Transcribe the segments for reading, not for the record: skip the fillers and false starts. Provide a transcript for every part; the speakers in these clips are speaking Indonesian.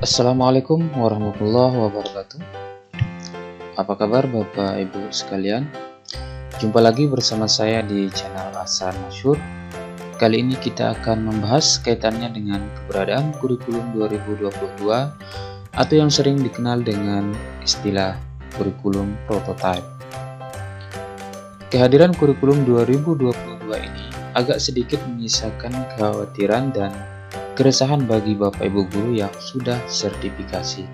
Assalamualaikum warahmatullahi wabarakatuh. Apa kabar Bapak Ibu sekalian? Jumpa lagi bersama saya di channel Hasan Masyhur. Kali ini kita akan membahas kaitannya dengan keberadaan kurikulum 2022 atau yang sering dikenal dengan istilah kurikulum prototype. Kehadiran kurikulum 2022 ini agak sedikit menyisakan kekhawatiran dan keresahan bagi Bapak Ibu guru yang sudah sertifikasi.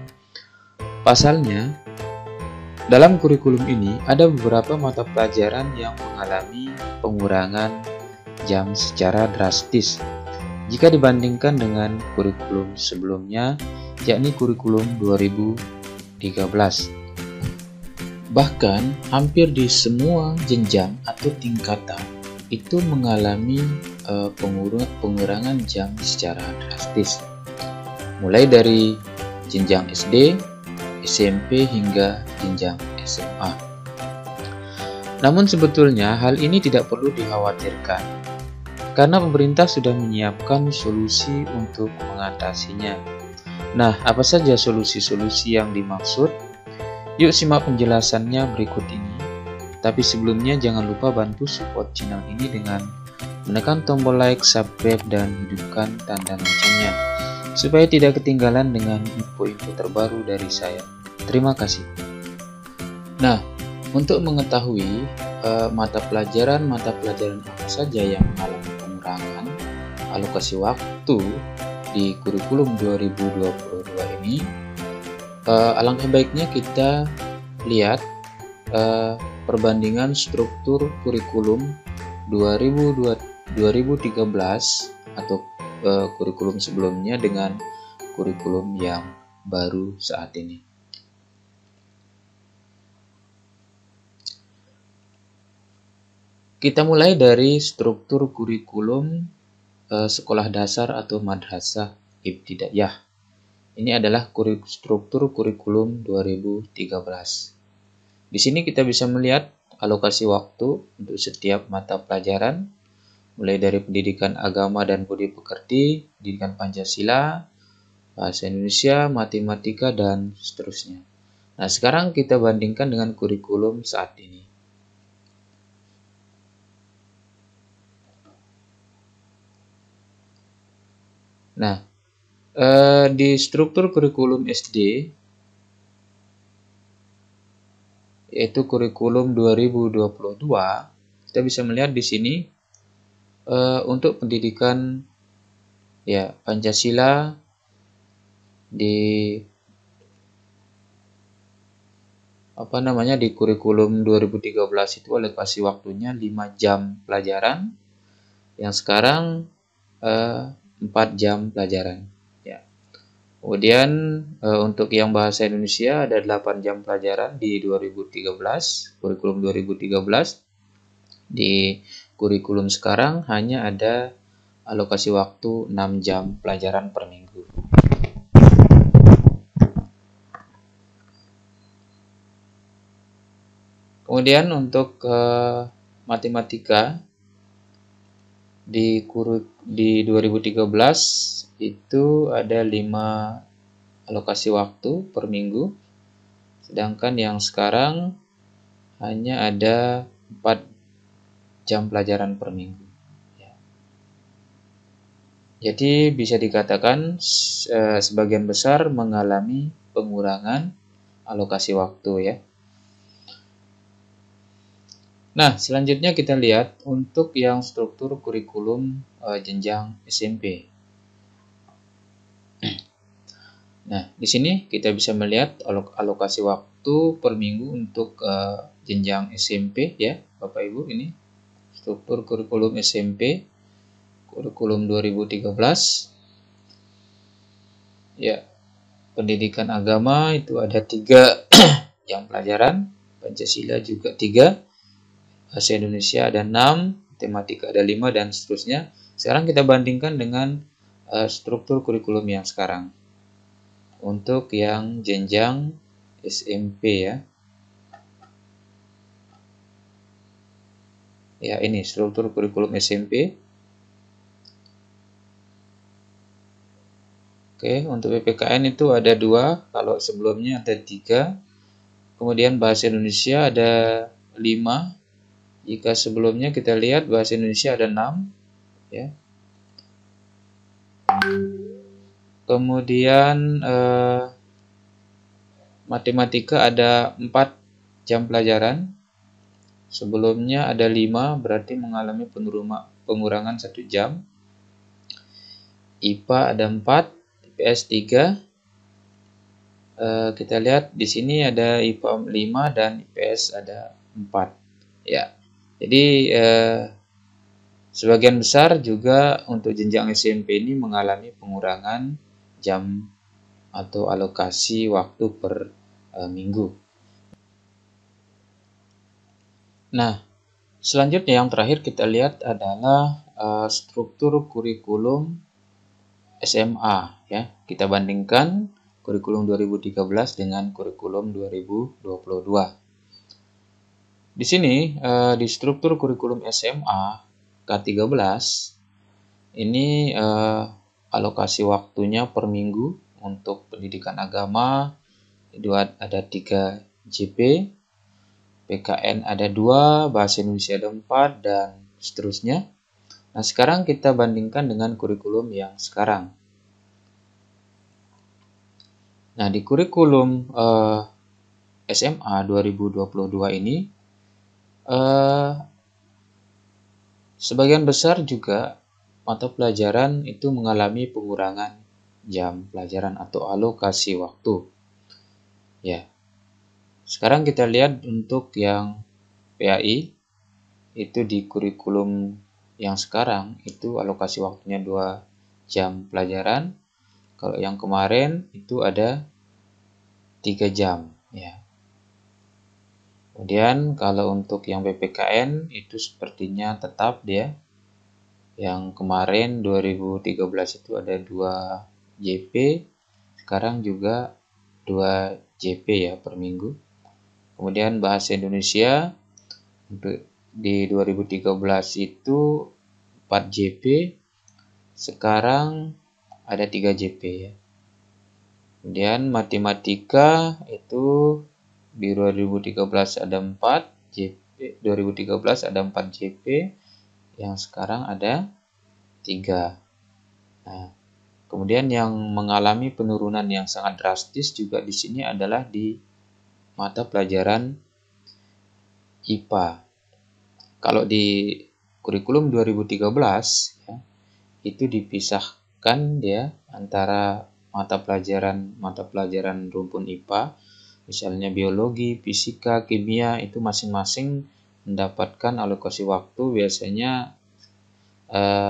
Pasalnya, dalam kurikulum ini ada beberapa mata pelajaran yang mengalami pengurangan jam secara drastis jika dibandingkan dengan kurikulum sebelumnya, yakni kurikulum 2013. Bahkan hampir di semua jenjang atau tingkatan itu mengalami pengurangan jam secara drastis, mulai dari jenjang SD, SMP hingga jenjang SMA. Namun sebetulnya hal ini tidak perlu dikhawatirkan, karena pemerintah sudah menyiapkan solusi untuk mengatasinya. Nah, apa saja solusi-solusi yang dimaksud? Yuk simak penjelasannya berikut ini. Tapi sebelumnya jangan lupa bantu support channel ini dengan menekan tombol like, subscribe, dan hidupkan tanda loncengnya supaya tidak ketinggalan dengan info-info terbaru dari saya. Terima kasih. Nah, untuk mengetahui mata pelajaran apa saja yang mengalami pengurangan alokasi waktu di kurikulum 2022 ini, alangkah baiknya kita lihat perbandingan struktur kurikulum 2013 atau kurikulum sebelumnya dengan kurikulum yang baru saat ini. Kita mulai dari struktur kurikulum sekolah dasar atau madrasah ibtidaiyah. Ini adalah struktur kurikulum 2013. Di sini kita bisa melihat alokasi waktu untuk setiap mata pelajaran, mulai dari pendidikan agama dan budi pekerti, pendidikan Pancasila, bahasa Indonesia, matematika, dan seterusnya. Nah, sekarang kita bandingkan dengan kurikulum saat ini. Nah, di struktur kurikulum SD, yaitu kurikulum 2022, kita bisa melihat di sini untuk pendidikan Pancasila di kurikulum 2013 itu alokasi waktunya 5 jam pelajaran, yang sekarang 4 jam pelajaran. Kemudian untuk yang bahasa Indonesia ada 8 jam pelajaran di 2013, kurikulum 2013. Di kurikulum sekarang hanya ada alokasi waktu 6 jam pelajaran per minggu. Kemudian untuk matematika di 2013 itu ada 5 alokasi waktu per minggu, sedangkan yang sekarang hanya ada 4 jam pelajaran per minggu. Jadi bisa dikatakan sebagian besar mengalami pengurangan alokasi waktu ya. Nah, selanjutnya kita lihat untuk yang struktur kurikulum jenjang SMP. Nah, di sini kita bisa melihat alokasi waktu per minggu untuk jenjang SMP ya, Bapak Ibu. Ini struktur kurikulum SMP, kurikulum 2013. Ya, pendidikan agama itu ada 3 jam pelajaran, Pancasila juga 3, bahasa Indonesia ada 6, matematika ada 5, dan seterusnya. Sekarang kita bandingkan dengan struktur kurikulum yang sekarang. Untuk yang jenjang SMP ya. Ya, ini struktur kurikulum SMP. Oke, untuk PPKN itu ada 2, kalau sebelumnya ada 3. Kemudian bahasa Indonesia ada 5. Jika sebelumnya kita lihat bahasa Indonesia ada 6, ya. Kemudian matematika ada 4 jam pelajaran. Sebelumnya ada 5, berarti mengalami pengurangan 1 jam. IPA ada 4, IPS 3. Kita lihat di sini ada IPA 5 dan IPS ada 4. Ya. Jadi sebagian besar juga untuk jenjang SMP ini mengalami pengurangan jam atau alokasi waktu per minggu. Nah, selanjutnya yang terakhir kita lihat adalah struktur kurikulum SMA, ya. Kita bandingkan kurikulum 2013 dengan kurikulum 2022. Di sini di struktur kurikulum SMA K13 ini alokasi waktunya per minggu untuk pendidikan agama itu ada 3 JP, PKN ada 2, bahasa Indonesia ada 4, dan seterusnya. Nah, sekarang kita bandingkan dengan kurikulum yang sekarang. Nah, di kurikulum SMA 2022 ini, sebagian besar juga mata pelajaran itu mengalami pengurangan jam pelajaran atau alokasi waktu. Ya. Sekarang kita lihat untuk yang PAI, itu di kurikulum yang sekarang itu alokasi waktunya 2 jam pelajaran. Kalau yang kemarin itu ada 3 jam, ya. Kemudian kalau untuk yang PPKN itu sepertinya tetap dia. Yang kemarin 2013 itu ada 2 JP, sekarang juga 2 JP ya per minggu. Kemudian bahasa Indonesia untuk di 2013 itu 4 JP, sekarang ada 3 JP ya. Kemudian matematika itu di 2013 ada 4 JP, 2013 ada 4 JP, yang sekarang ada 3. Nah, kemudian yang mengalami penurunan yang sangat drastis juga di sini adalah di mata pelajaran IPA. Kalau di kurikulum 2013 ya, itu dipisahkan ya antara mata pelajaran rumpun IPA, misalnya biologi, fisika, kimia, itu masing-masing mendapatkan alokasi waktu biasanya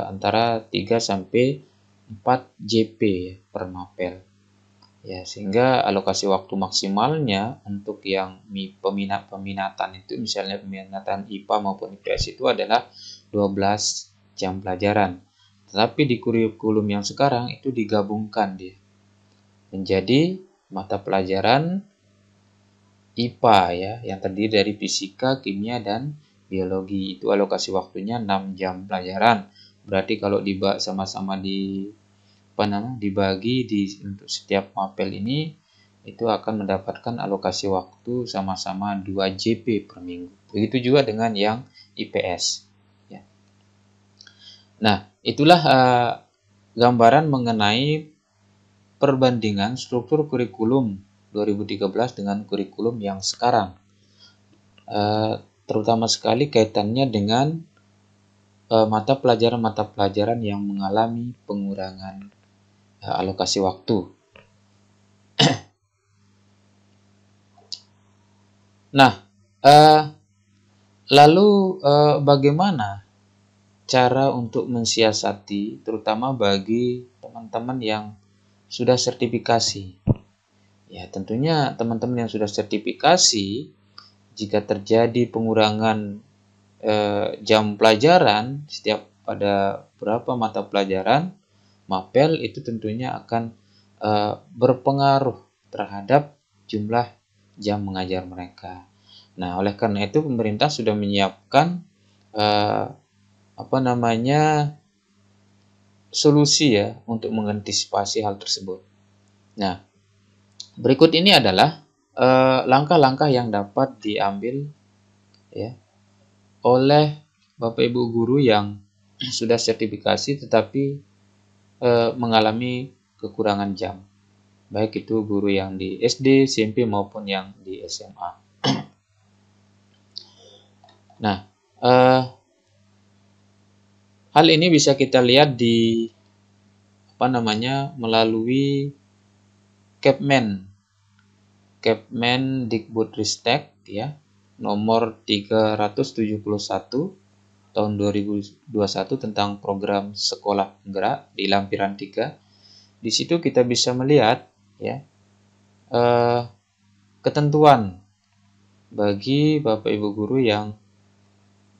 antara 3 sampai 4 JP ya, per mapel. Ya, sehingga alokasi waktu maksimalnya untuk yang peminatan itu, misalnya peminatan IPA maupun IPS itu adalah 12 jam pelajaran. Tetapi di kurikulum yang sekarang itu digabungkan dia menjadi mata pelajaran IPA ya, yang terdiri dari fisika, kimia, dan biologi. Itu alokasi waktunya 6 jam pelajaran. Berarti kalau sama-sama dibagi untuk setiap mapel ini, itu akan mendapatkan alokasi waktu sama-sama 2 JP per minggu. Begitu juga dengan yang IPS. Ya. Nah, itulah gambaran mengenai perbandingan struktur kurikulum 2013 dengan kurikulum yang sekarang. Terutama sekali kaitannya dengan mata pelajaran yang mengalami pengurangan alokasi waktu. Nah, lalu bagaimana cara untuk mensiasati, terutama bagi teman-teman yang sudah sertifikasi? Ya, tentunya teman-teman yang sudah sertifikasi, jika terjadi pengurangan jam pelajaran setiap pada berapa mata pelajaran, mapel itu tentunya akan berpengaruh terhadap jumlah jam mengajar mereka. Nah, oleh karena itu pemerintah sudah menyiapkan solusi ya untuk mengantisipasi hal tersebut. Nah, berikut ini adalah langkah-langkah yang dapat diambil ya oleh Bapak Ibu guru yang sudah sertifikasi tetapi mengalami kekurangan jam. Baik itu guru yang di SD, SMP maupun yang di SMA. Nah, hal ini bisa kita lihat di melalui Kepmendikbudristek ya, nomor 371 tahun 2021 tentang program sekolah penggerak di lampiran 3. Di situ kita bisa melihat ya ketentuan bagi Bapak Ibu guru yang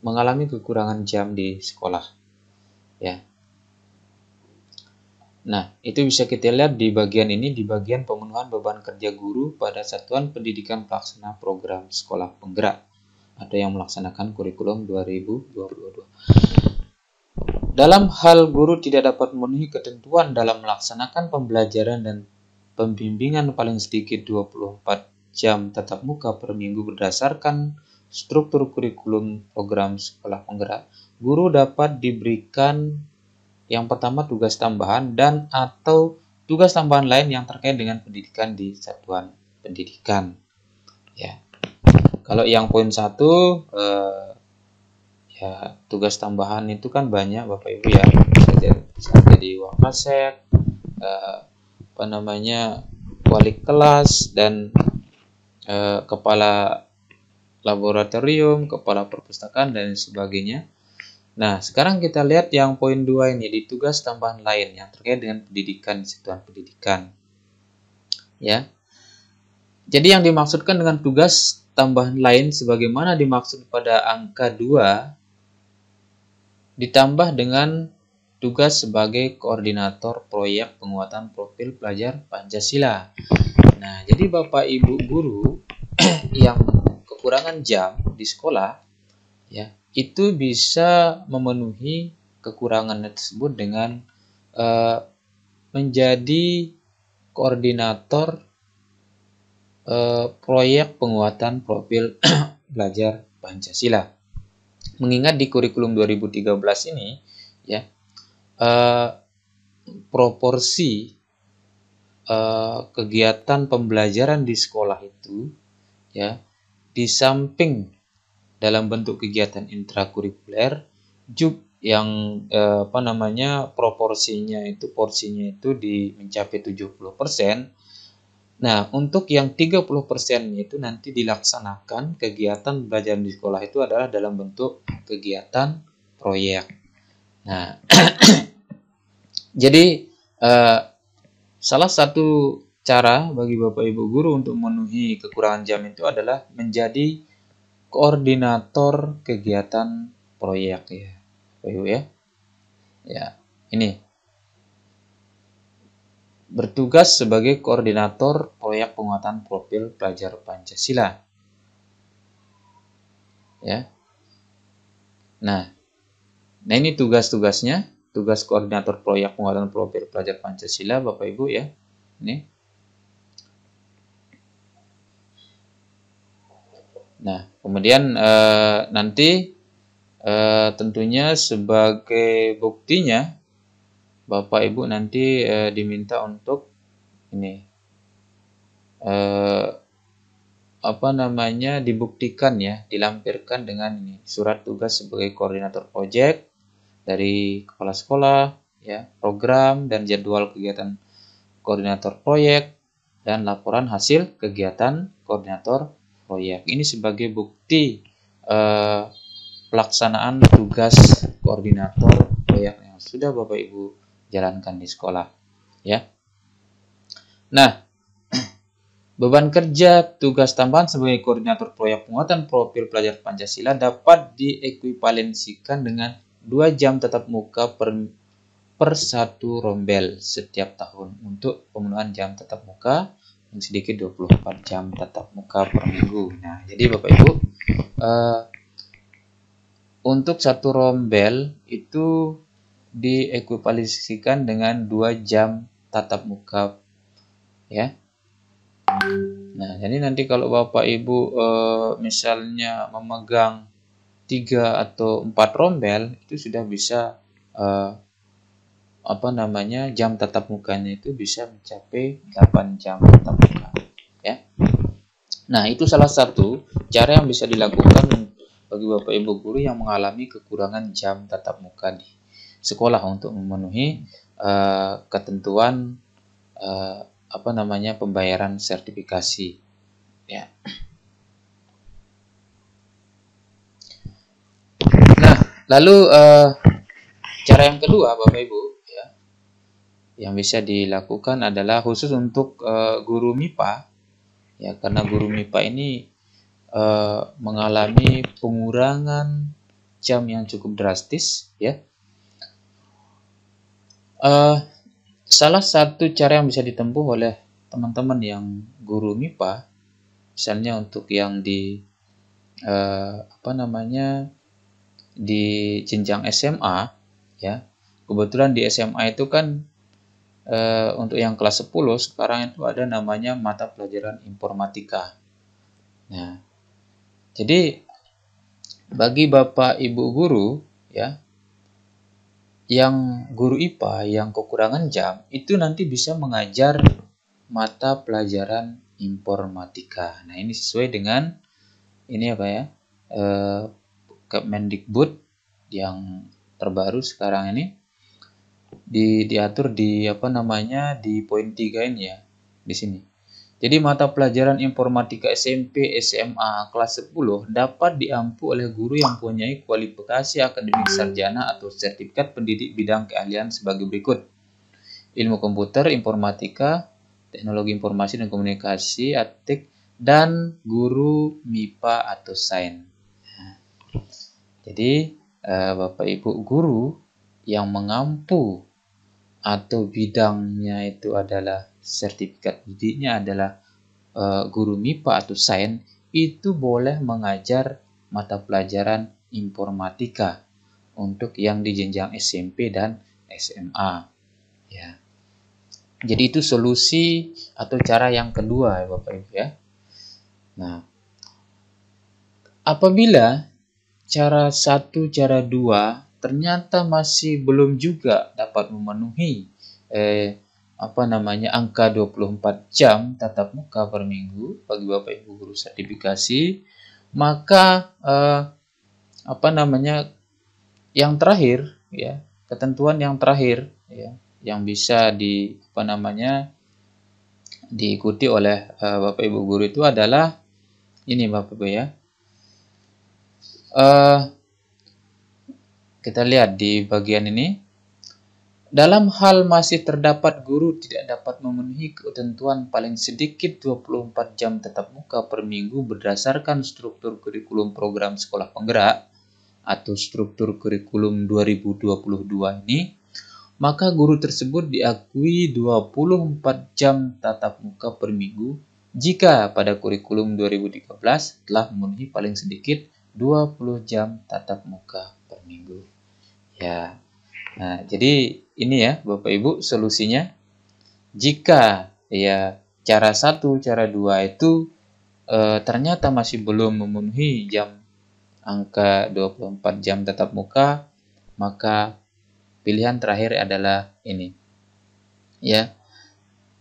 mengalami kekurangan jam di sekolah ya. Nah, itu bisa kita lihat di bagian ini, di bagian pemenuhan beban kerja guru pada satuan pendidikan pelaksana program sekolah penggerak atau yang melaksanakan kurikulum 2022. Dalam hal guru tidak dapat memenuhi ketentuan dalam melaksanakan pembelajaran dan pembimbingan paling sedikit 24 jam tatap muka per minggu berdasarkan struktur kurikulum program sekolah penggerak, guru dapat diberikan yang pertama tugas tambahan dan atau tugas tambahan lain yang terkait dengan pendidikan di satuan pendidikan. Ya, kalau yang poin 1 ya tugas tambahan itu kan banyak Bapak Ibu ya, bisa jadi wakasek, wali kelas dan kepala laboratorium, kepala perpustakaan dan sebagainya. Nah, sekarang kita lihat yang poin 2 ini, di tugas tambahan lain yang terkait dengan pendidikan di satuan pendidikan. Ya. Jadi yang dimaksudkan dengan tugas tambahan lain sebagaimana dimaksud pada angka 2 ditambah dengan tugas sebagai koordinator proyek penguatan profil pelajar Pancasila. Nah, jadi Bapak Ibu guru yang kekurangan jam di sekolah ya, itu bisa memenuhi kekurangan tersebut dengan menjadi koordinator proyek penguatan profil pelajar Pancasila. Mengingat di kurikulum 2013 ini ya, proporsi kegiatan pembelajaran di sekolah itu ya, di samping dalam bentuk kegiatan intrakurikuler, yang porsinya itu mencapai 70%. Nah, untuk yang 30% itu nanti dilaksanakan kegiatan belajar di sekolah itu adalah dalam bentuk kegiatan proyek. Nah, jadi salah satu cara bagi Bapak Ibu guru untuk memenuhi kekurangan jam itu adalah menjadi koordinator kegiatan proyek ya, Bapak Ibu ya. Ya, ini bertugas sebagai koordinator proyek penguatan profil pelajar Pancasila. Ya. Nah ini tugas-tugasnya, tugas koordinator proyek penguatan profil pelajar Pancasila, Bapak Ibu ya. Ini. Nah, kemudian nanti tentunya sebagai buktinya Bapak Ibu nanti diminta untuk ini dibuktikan ya, dilampirkan dengan ini surat tugas sebagai koordinator proyek dari kepala sekolah ya, program dan jadwal kegiatan koordinator proyek dan laporan hasil kegiatan koordinator proyek. Ini sebagai bukti pelaksanaan tugas koordinator proyek yang sudah Bapak Ibu jalankan di sekolah ya. Nah, beban kerja tugas tambahan sebagai koordinator proyek penguatan profil pelajar Pancasila dapat diekuivalensikan dengan 2 jam tatap muka per satu rombel setiap tahun untuk pemenuhan jam tatap muka yang sedikit 24 jam tatap muka per minggu. Nah, jadi Bapak Ibu untuk satu rombel itu diekuivalisikan dengan 2 jam tatap muka, ya. Nah, jadi nanti kalau Bapak Ibu misalnya memegang 3 atau 4 rombel, itu sudah bisa jam tatap mukanya itu bisa mencapai 8 jam tatap muka, ya. Nah, itu salah satu cara yang bisa dilakukan bagi Bapak Ibu guru yang mengalami kekurangan jam tatap muka di sekolah untuk memenuhi ketentuan pembayaran sertifikasi, ya. Nah, lalu cara yang kedua Bapak Ibu, ya, yang bisa dilakukan adalah khusus untuk guru MIPA, ya, karena guru MIPA ini mengalami pengurangan jam yang cukup drastis, ya. Salah satu cara yang bisa ditempuh oleh teman-teman yang guru MIPA, misalnya untuk yang di di jenjang SMA, ya. Kebetulan di SMA itu kan untuk yang kelas 10 sekarang itu ada namanya mata pelajaran informatika. Nah, jadi bagi Bapak Ibu guru, ya, yang guru IPA yang kekurangan jam itu nanti bisa mengajar mata pelajaran informatika. Nah, ini sesuai dengan ini Kemendikbud yang terbaru sekarang ini diatur di di poin 3 ini, ya, di sini. Jadi mata pelajaran informatika SMP, SMA kelas 10 dapat diampu oleh guru yang mempunyai kualifikasi akademik sarjana atau sertifikat pendidik bidang keahlian sebagai berikut: ilmu komputer, informatika, teknologi informasi dan komunikasi, ATIK, dan guru MIPA atau sains. Nah, jadi Bapak Ibu guru yang mengampu atau bidangnya itu adalah sertifikat didiknya adalah guru MIPA atau sains, itu boleh mengajar mata pelajaran informatika untuk yang di jenjang SMP dan SMA, ya. Jadi itu solusi atau cara yang kedua, ya Bapak Ibu, ya. Nah, apabila cara 1, cara 2 ternyata masih belum juga dapat memenuhi angka 24 jam tatap muka per minggu bagi Bapak Ibu guru sertifikasi, maka yang terakhir, ya, ketentuan yang terakhir, ya, yang bisa diikuti oleh Bapak Ibu guru itu adalah ini, Bapak Ibu, ya. Kita lihat di bagian ini. Dalam hal masih terdapat guru tidak dapat memenuhi ketentuan paling sedikit 24 jam tatap muka per minggu berdasarkan struktur kurikulum program sekolah penggerak atau struktur kurikulum 2022 ini, maka guru tersebut diakui 24 jam tatap muka per minggu jika pada kurikulum 2013 telah memenuhi paling sedikit 20 jam tatap muka per minggu, ya. Nah, jadi ini, ya Bapak Ibu, solusinya. Jika, ya, cara 1, cara 2 itu ternyata masih belum memenuhi angka 24 jam tatap muka, maka pilihan terakhir adalah ini, ya.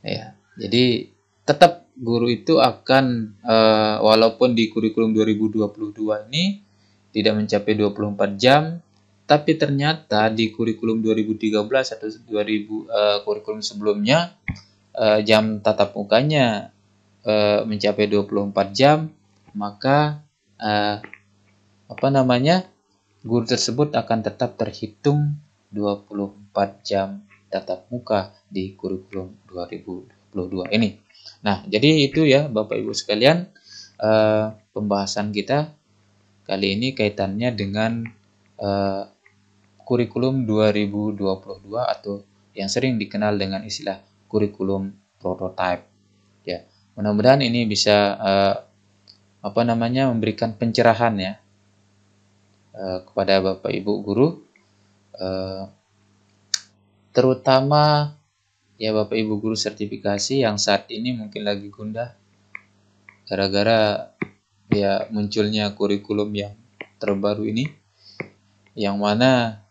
Ya, jadi tetap guru itu akan walaupun di kurikulum 2022 ini tidak mencapai 24 jam, tapi ternyata di kurikulum 2013 atau kurikulum sebelumnya jam tatap mukanya mencapai 24 jam, maka guru tersebut akan tetap terhitung 24 jam tatap muka di kurikulum 2022 ini. Nah, jadi itu, ya Bapak Ibu sekalian, pembahasan kita kali ini kaitannya dengan kurikulum 2022 atau yang sering dikenal dengan istilah kurikulum prototype, ya. Mudah-mudahan ini bisa memberikan pencerahan, ya, kepada Bapak Ibu guru terutama ya Bapak Ibu guru sertifikasi yang saat ini mungkin lagi gundah gara-gara ya munculnya kurikulum yang terbaru ini, yang mana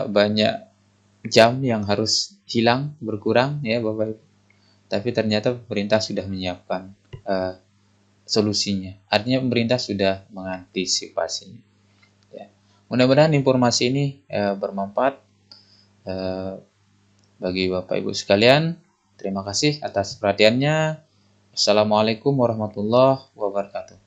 banyak jam yang harus hilang, berkurang ya Bapak Ibu. Tapi ternyata pemerintah sudah menyiapkan solusinya. Artinya pemerintah sudah mengantisipasinya. Ya. Mudah-mudahan informasi ini bermanfaat bagi Bapak Ibu sekalian. Terima kasih atas perhatiannya. Assalamualaikum warahmatullahi wabarakatuh.